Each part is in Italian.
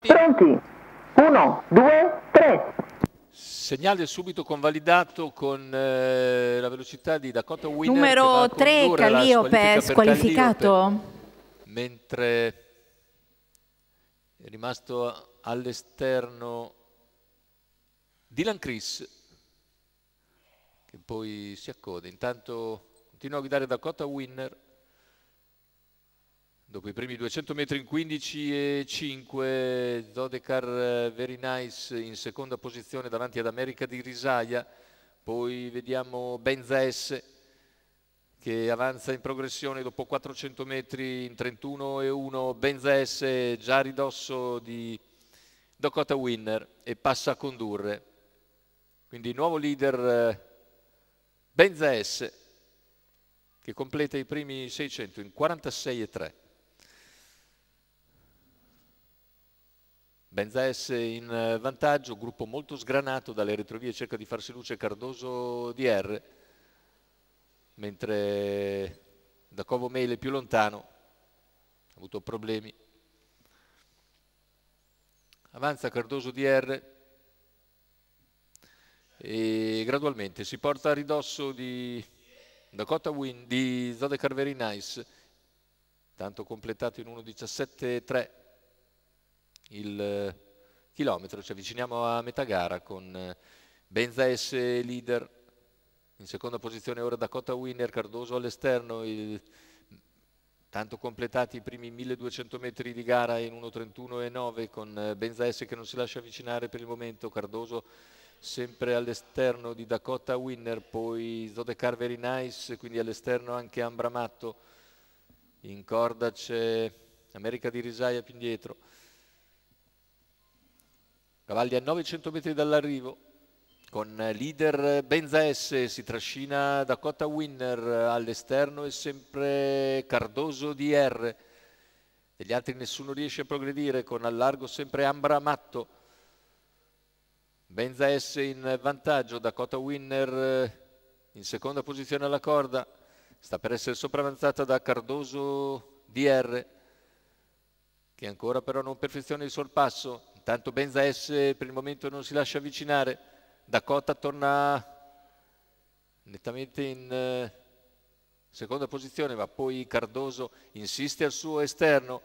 Pronti? 1, 2, 3. Segnale subito convalidato con la velocità di Dakota Winner. Numero 3, Calliope, squalificato. Mentre è rimasto all'esterno Dylan Chris, che poi si accoda. Intanto continua a guidare Dakota Winner. Dopo i primi 200 metri in 15,5, Zodekar Very Nice in seconda posizione davanti ad America di Risaia. Poi vediamo Benza S che avanza in progressione dopo 400 metri in 31,1. Benza S già a ridosso di Dakota Winner e passa a condurre. Quindi nuovo leader Benza S che completa i primi 600 in 46,3. Benza S in vantaggio, gruppo molto sgranato, dalle retrovie cerca di farsi luce Cardoso DR, mentre Dacovo Meile più lontano, ha avuto problemi. Avanza Cardoso DR e gradualmente si porta a ridosso di Dakota Win, di Zodekar Very Nice, tanto completato in 1,17,3. il chilometro. Ci avviciniamo a metà gara con Benza S leader, in seconda posizione ora Dakota Winner, Cardoso all'esterno, tanto completati i primi 1200 metri di gara in 1,31,9 con Benza S che non si lascia avvicinare per il momento, Cardoso sempre all'esterno di Dakota Winner, poi Zodekar Very Nice, quindi all'esterno anche Ambramatto, in corda c'è America di Risaia più indietro. Cavalli a 900 metri dall'arrivo, con leader Benza S, si trascina Dakota Winner, all'esterno e sempre Cardoso DR. Degli altri nessuno riesce a progredire, con al largo sempre Ambramatto. Benza S in vantaggio, Dakota Winner in seconda posizione alla corda, sta per essere sopravanzata da Cardoso DR, che ancora però non perfeziona il sorpasso. Intanto Benza S per il momento non si lascia avvicinare, Dakota torna nettamente in seconda posizione, ma poi Cardoso insiste al suo esterno,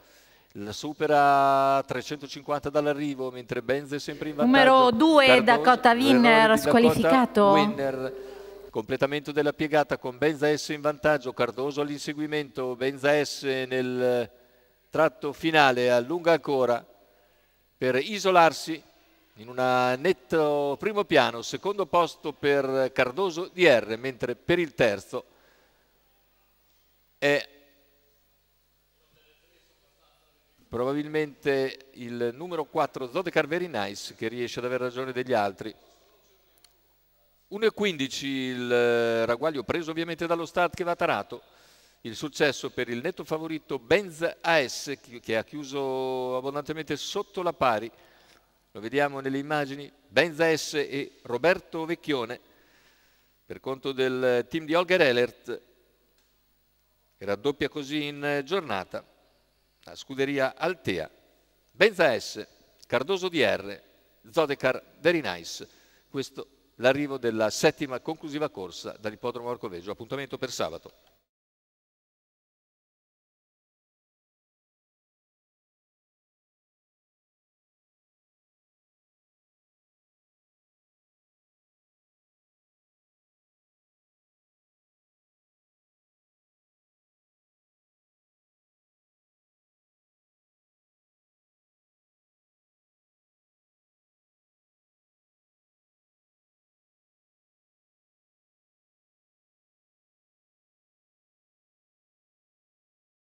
la supera a 350 dall'arrivo, mentre Benza è sempre in vantaggio. Numero 2, Dakota Winner, squalificato. Winner, completamento della piegata con Benza S in vantaggio, Cardoso all'inseguimento, Benza S nel tratto finale, allunga ancora per isolarsi in un netto primo piano, secondo posto per Cardoso DR, mentre per il terzo è probabilmente il numero 4 Zodekar Very Nice, che riesce ad avere ragione degli altri. 1,15 il ragguaglio preso ovviamente dallo start che va tarato. Il successo per il netto favorito Benza AS, che ha chiuso abbondantemente sotto la pari. Lo vediamo nelle immagini, Benza S e Roberto Vecchione, per conto del team di Holger Ehlert, che raddoppia così in giornata la scuderia Altea. Benza S, Cardoso DR, Zodekar Very Nice. Questo l'arrivo della settima conclusiva corsa dall'ippodromo Arcoveggio. Appuntamento per sabato.